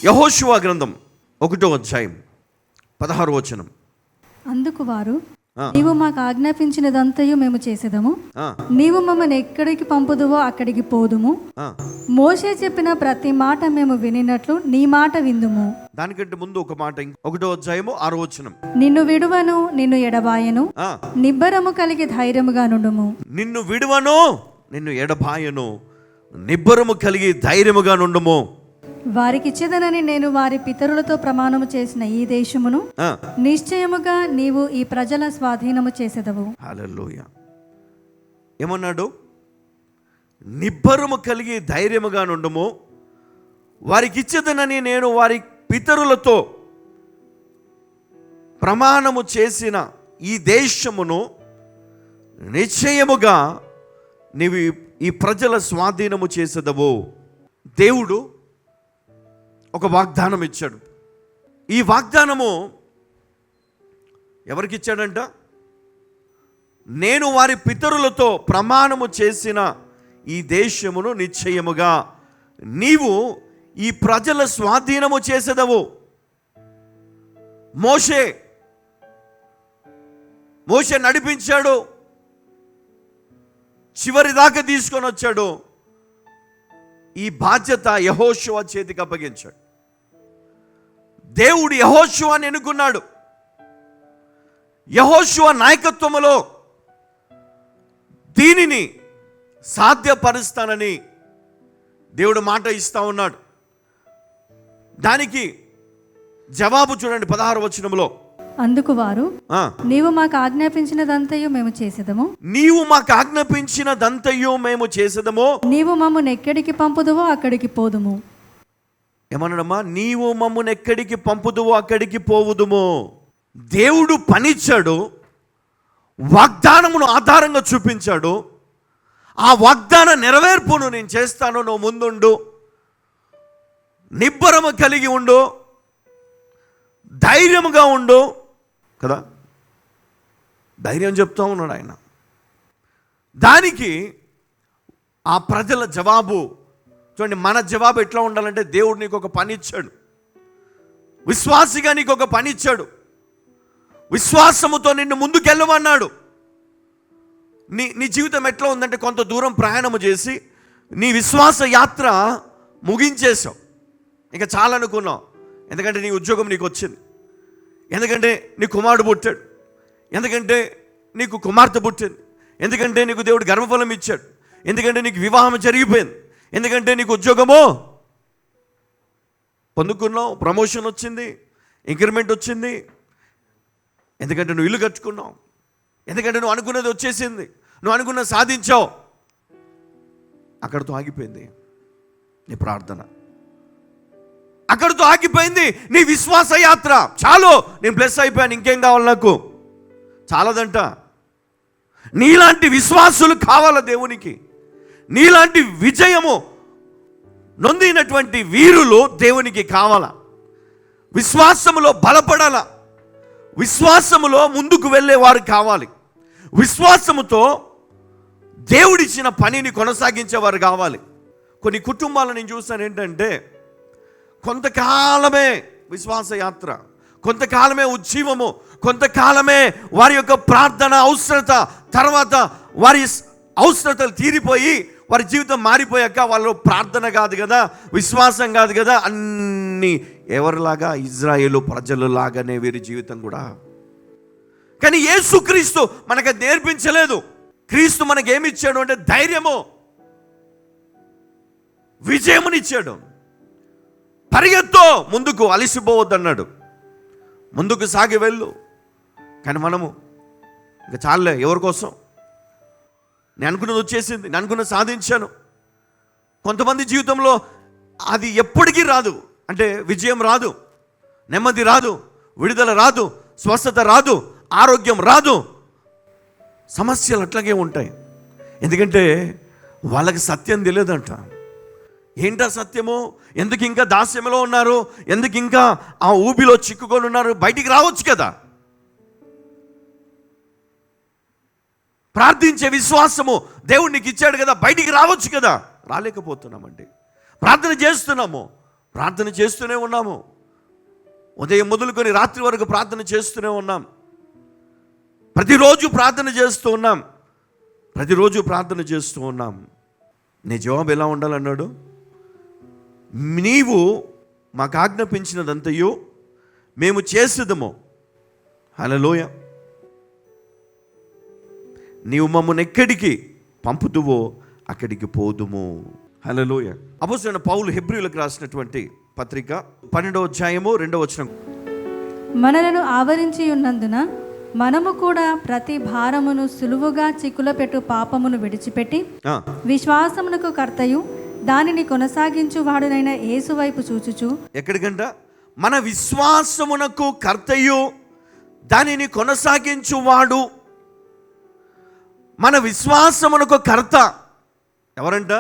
యెహోషువ గ్రంథం 1వ అధ్యాయం 16వ వచనం. అందుకు వారు, నీవు మాకు ఆజ్ఞాపించినదంతయు మేము చేసేదము, నీవు మమ్మల్ని ఎక్కడికి పంపుదువో అక్కడికి పోదుము, మోషే చెప్పిన ప్రతి మాట మేము వినినట్లు నీ మాట విందుము. దానికంటే ముందు ఒక మాట, 1వ అధ్యాయము 6వ వచనం. నిన్ను విడువను, నిన్ను ఎడబాయను, నిబ్బరము కలిగి ధైర్యముగా నుండుము. నిన్ను విడువను, నిన్ను ఎడబాయను, నిబ్బరము కలిగి ధైర్యముగా నుండుము. వారికిచ్చేదనని నేను వారి పితరులతో ప్రమాణము చేసిన ఈ దేశమును నిశ్చయముగా నీవు ఈ ప్రజల స్వాధీనము చేసేదవు. హల్లెలూయా. ఏమన్నాడు? నిబ్బరము కలిగి ధైర్యముగా నుండుము, వారికిచ్చేదనని నేను వారి పితరులతో ప్రమాణము చేసిన ఈ దేశమును నిశ్చయముగా నీవు ఈ ప్రజల స్వాధీనము చేసేదవు. దేవుడు ఒక వాగ్దానం ఇచ్చాడు. ఈ వాగ్దానము ఎవరికి ఇచ్చాడంట? నేను వారి పితరులతో ప్రమాణము చేసిన ఈ దేశమును నిశ్చయముగా నీవు ఈ ప్రజల స్వాధీనము చేసేదవు. మోషే నడిపించాడు, చివరి దాకా తీసుకొని వచ్చాడు. ఈ బాధ్యత యెహోషువ చేతికి అప్పగించాడు. దేవుడు యెహోషువని ఎన్నుకున్నాడు. యెహోషువ నాయకత్వములో దీనిని సాధ్యపరుస్తానని దేవుడు మాట ఇస్తా ఉన్నాడు. దానికి జవాబు చూడండి 16వ వచనంలో. అందుకు వారు, నీవు మాకు ఆజ్ఞాపించినదంతయు మేము చేసేదము, నీవు మాకు ఆజ్ఞాపించినదంతయు మేము చేసేదము, నీవు మమ్మల్ని ఎక్కడికి పంపుదువో అక్కడికి పోదుము. ఏమన్నాడమ్మా? నీవు మమ్మల్ని ఎక్కడికి పంపుదువో అక్కడికి పోవుదుము. దేవుడు పనిచ్చాడు, వాగ్దానమును ఆధారంగా చూపించాడు. ఆ వాగ్దాన నెరవేర్పును నేను చేస్తాను, నువ్వు ముందుండు, నిబ్బరము కలిగి ఉండు, ధైర్యముగా ఉండు కదా. ధైర్యం చెప్తా ఉన్నాడు ఆయన. దానికి ఆ ప్రజల జవాబు చూడండి. మన జవాబు ఎట్లా ఉండాలంటే, దేవుడు నీకు ఒక పని ఇచ్చాడు, విశ్వాసిగా నీకు ఒక పని ఇచ్చాడు, విశ్వాసముతో నిన్ను ముందుకెళ్ళమన్నాడు. నీ జీవితం ఎట్లా ఉందంటే, కొంత దూరం ప్రయాణము చేసి నీ విశ్వాస యాత్ర ముగించేసావు, ఇక చాలనుకున్నావు. ఎందుకంటే నీ ఉద్యోగం నీకు వచ్చింది, ఎందుకంటే నీ కుమారుడు పుట్టాడు, ఎందుకంటే నీకు కుమార్తె పుట్టింది, ఎందుకంటే నీకు దేవుడు గర్భఫలం ఇచ్చాడు, ఎందుకంటే నీకు వివాహం జరిగిపోయింది, ఎందుకంటే నీకు ఉద్యోగమో పొందుకున్నావు, ప్రమోషన్ వచ్చింది, ఇంక్రిమెంట్ వచ్చింది, ఎందుకంటే నువ్వు ఇల్లు కట్టుకున్నావు, ఎందుకంటే నువ్వు అనుకున్నది వచ్చేసింది, నువ్వు అనుకున్నది సాధించావు. అక్కడితో ఆగిపోయింది నీ ప్రార్థన, అక్కడితో ఆగిపోయింది నీ విశ్వాస యాత్ర. చాలు, నేను బ్లెస్ అయిపోయాను, ఇంకేం కావాలి నాకు? చాలదంట. నీలాంటి విశ్వాసులు కావాల దేవునికి, నీలాంటి విజయము నొందినటువంటి వీరులు దేవునికి కావాల. విశ్వాసములో బలపడాల, విశ్వాసములో ముందుకు వెళ్ళేవారు కావాలి, విశ్వాసముతో దేవుడిచ్చిన పనిని కొనసాగించేవారు కావాలి. కొన్ని కుటుంబాలను నేను చూస్తాను ఏంటంటే, కొంతకాలమే విశ్వాస యాత్ర, కొంతకాలమే ఉజ్జీవము, కొంతకాలమే వారి యొక్క ప్రార్థన అవసరత, తర్వాత వారి అవసరతలు తీరిపోయి వారి జీవితం మారిపోయాక వాళ్ళు ప్రార్థన కాదు కదా, విశ్వాసం కాదు కదా, అన్నీ ఎవరిలాగా ఇజ్రాయేలు ప్రజలు లాగానే వీరి జీవితం కూడా. కానీ యేసుక్రీస్తు మనకు నేర్పించలేదు. క్రీస్తు మనకేమిచ్చాడు అంటే ధైర్యము, విజయమునిచ్చాడు. పరిగెత్తు, ముందుకు అలసిపోవద్దన్నాడు, ముందుకు సాగి వెళ్ళు. కానీ మనము ఇంకా చాలే, ఎవరి కోసం? నేను అనుకున్నది వచ్చేసింది, నేను అనుకున్నది సాధించాను. కొంతమంది జీవితంలో అది ఎప్పటికీ రాదు, అంటే విజయం రాదు, నెమ్మది రాదు, విడుదల రాదు, స్వస్థత రాదు, ఆరోగ్యం రాదు, సమస్యలు అట్లాగే ఉంటాయి. ఎందుకంటే వాళ్ళకి సత్యం తెలియదంట. ఏంటా సత్యము? ఎందుకు ఇంకా దాస్యంలో ఉన్నారు? ఎందుకు ఇంకా ఆ ఊబిలో చిక్కుకొని ఉన్నారు? బయటికి రావచ్చు కదా. ప్రార్థించే విశ్వాసము దేవుడు నీకు ఇచ్చాడు కదా, బయటికి రావచ్చు కదా. రాలేకపోతున్నామండి. ప్రార్థన చేస్తున్నాము, ప్రార్థన చేస్తూనే ఉన్నాము. ఉదయం మొదలుకొని రాత్రి వరకు ప్రార్థన చేస్తూనే ఉన్నాం. ప్రతిరోజు ప్రార్థన చేస్తూ ఉన్నాం. ప్రతిరోజు ప్రార్థన చేస్తూ ఉన్నాం. నీ జవాబు ఎలా ఉండాలన్నాడు? నీవు మాకు ఆజ్ఞాపించినదంతయు మేము చేసేదము. హల్లెలూయా. నీవు మమ్మల్ని ఎక్కడికి పంపుతువో అక్కడికి పోదుము. హల్లెలూయా. అపోస్తలుడైన పౌలు హెబ్రీయులకు రాసినటువంటి పత్రిక 12వ అధ్యాయము 2వ వచనం. మనలను ఆవరించి ఉన్నందున మనము కూడా ప్రతి భారమును సులువుగా చిక్కులపెట్టు పాపమును విడిచిపెట్టి విశ్వాసమునకు కర్తయు దానిని కొనసాగించు వాడునైన యేసు వైపు చూచుచు. ఎక్కడికంట? మన విశ్వాసమునకు కర్తయు దానిని కొనసాగించువాడు. మన విశ్వాసమునకు కర్త ఎవరంట?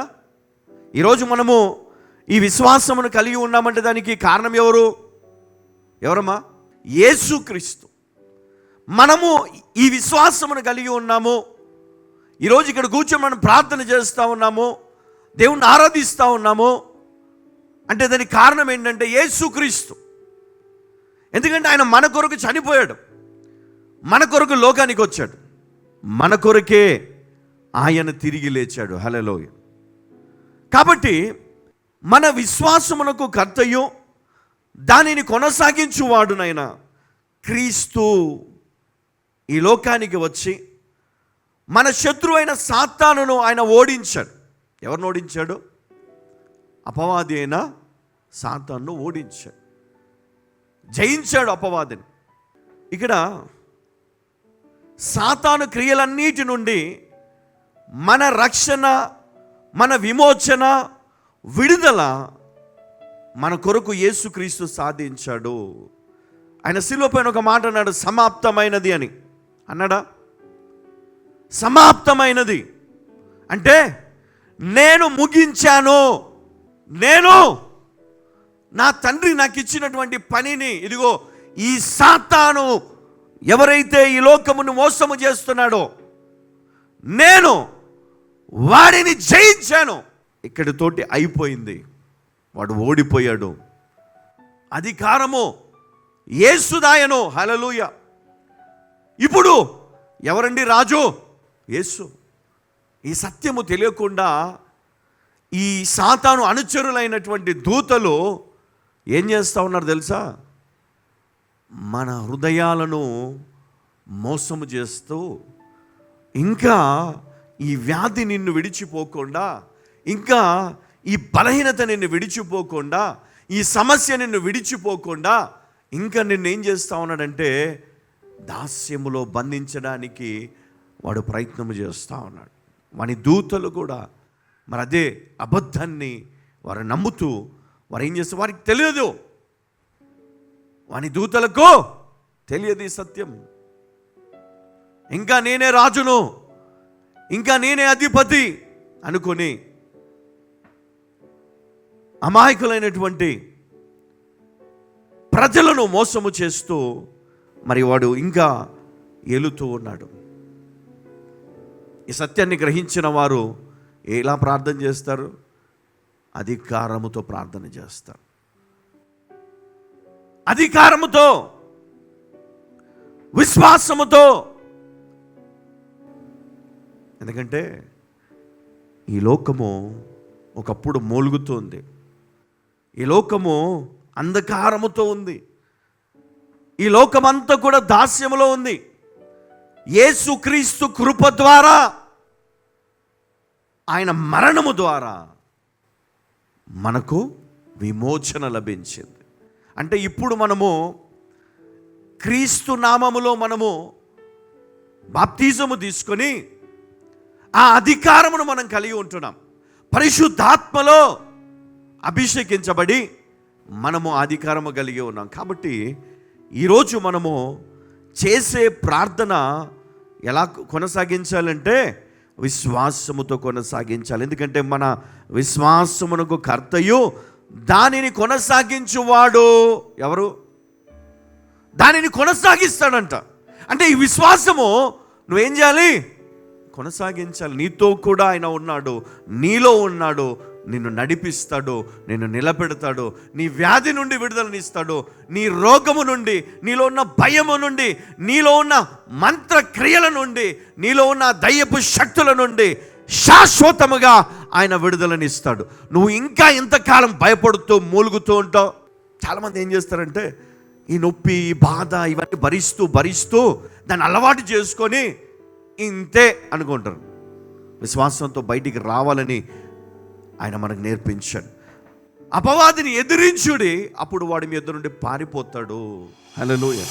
ఈరోజు మనము ఈ విశ్వాసమును కలిగి ఉన్నామంటే దానికి కారణం ఎవరమ్మా? యేసుక్రీస్తు. మనము ఈ విశ్వాసమును కలిగి ఉన్నాము. ఈరోజు ఇక్కడ కూర్చొని మనం ప్రార్థన చేస్తూ ఉన్నాము, దేవుణ్ణి ఆరాధిస్తూ ఉన్నాము అంటే దానికి కారణం ఏంటంటే యేసుక్రీస్తు. ఎందుకంటే ఆయన మన కొరకు చనిపోయాడు, మన కొరకు లోకానికి వచ్చాడు, మన కొరకే ఆయన తిరిగి లేచాడు. హల్లెలూయా. కాబట్టి మన విశ్వాసమునకు కర్తయు దానిని కొనసాగించువాడునైనా క్రీస్తు ఈ లోకానికి వచ్చి మన శత్రువైన సాతానును ఆయన ఓడించాడు. ఎవరిని ఓడించాడు? అపవాది అయిన సాతానును ఓడించాడు, జయించాడు అపవాదిని. ఇక్కడ సాతాను క్రియలన్నిటి నుండి మన రక్షణ, మన విమోచన, విడుదల మన కొరకు యేసుక్రీస్తు సాధించాడు. ఆయన శిలువ పైన ఒక మాట అన్నాడు, సమాప్తమైనది అని అన్నాడా? సమాప్తమైనది అంటే నేను ముగించాను, నేను నా తండ్రి నాకు ఇచ్చినటువంటి పనిని, ఇదిగో ఈ సాతాను ఎవరైతే ఈ లోకమును మోసము చేస్తున్నాడో నేను వాడిని జయించాను. ఇక్కడితోటి అయిపోయింది. వాడు ఓడిపోయాడు. అధికారము యేసుదాయను. హల్లెలూయా. ఇప్పుడు ఎవరండి రాజు? యేసు. ఈ సత్యము తెలియకుండా ఈ సాతాను అనుచరులైనటువంటి దూతలు ఏం చేస్తూ ఉన్నారు తెలుసా? మన హృదయాలను మోసము చేస్తూ, ఇంకా ఈ వ్యాధి నిన్ను విడిచిపోకుండా, ఇంకా ఈ బలహీనత నిన్ను విడిచిపోకుండా, ఈ సమస్య నిన్ను విడిచిపోకుండా ఇంకా నిన్ను ఏం చేస్తూ ఉన్నాడంటే దాస్యములో బంధించడానికి వాడు ప్రయత్నం చేస్తూ ఉన్నాడు. వాని దూతలు కూడా మరి అదే అబద్ధాన్ని వారు నమ్ముతూ వారు ఏం చేస్తారు? వారికి తెలియదు, వాని దూతలకు తెలియదు ఈ సత్యం. ఇంకా నేనే రాజును, ఇంకా నేనే అధిపతి అనుకొని అమాయకులైనటువంటి ప్రజలను మోసము చేస్తూ మరి వాడు ఇంకా ఏలుతూ ఉన్నాడు. ఈ సత్యాన్ని గ్రహించిన వారు ఎలా ప్రార్థన చేస్తారు? అధికారముతో ప్రార్థన చేస్తారు. అధికారముతో, విశ్వాసముతో. ఎందుకంటే ఈ లోకము ఒకప్పుడు మూలుగుతుంది. ఈ లోకము అంధకారముతో ఉంది. ఈ లోకమంతా కూడా దాస్యములో ఉంది. యేసుక్రీస్తు కృప ద్వారా, ఆయన మరణము ద్వారా మనకు విమోచన లభించింది. అంటే ఇప్పుడు మనము క్రీస్తు నామములో మనము బాప్తిజము తీసుకొని ఆ అధికారమును మనం కలిగి ఉంటున్నాం. పరిశుద్ధాత్మలో అభిషేకించబడి మనము అధికారము కలిగి ఉన్నాం. కాబట్టి ఈరోజు మనము చేసే ప్రార్థన ఎలా కొనసాగించాలంటే విశ్వాసముతో కొనసాగించాలి. ఎందుకంటే మన విశ్వాసమునకు కర్తయు దానిని కొనసాగించువాడు ఎవరు? దానిని కొనసాగిస్తాడంట. అంటే ఈ విశ్వాసము నువ్వేం చేయాలి? కొనసాగించాలి. నీతో కూడా ఆయన ఉన్నాడు, నీలో ఉన్నాడు, నిన్ను నడిపిస్తాడు, నిన్ను నిలబెడతాడు, నీ వ్యాధి నుండి విడుదలనిస్తాడు, నీ రోగము నుండి, నీలో ఉన్న భయము నుండి, నీలో ఉన్న మంత్రక్రియల నుండి, నీలో ఉన్న దయ్యపు శక్తుల నుండి శాశ్వతముగా ఆయన విడుదలనిస్తాడు. నువ్వు ఇంకా ఎంతకాలం భయపడుతూ మూలుగుతూ ఉంటావు? చాలామంది ఏం చేస్తారంటే ఈ నొప్పి, ఈ బాధ ఇవన్నీ భరిస్తూ దాన్ని అలవాటు చేసుకొని ఇంతే అనుకుంటారు. విశ్వాసంతో బయటికి రావాలని ఆయన మనకు నేర్పించాడు. అపవాదిని ఎదిరించుడి, అప్పుడు వాడి మీ ఎదురు నుండి పారిపోతాడు. హల్లెలూయా.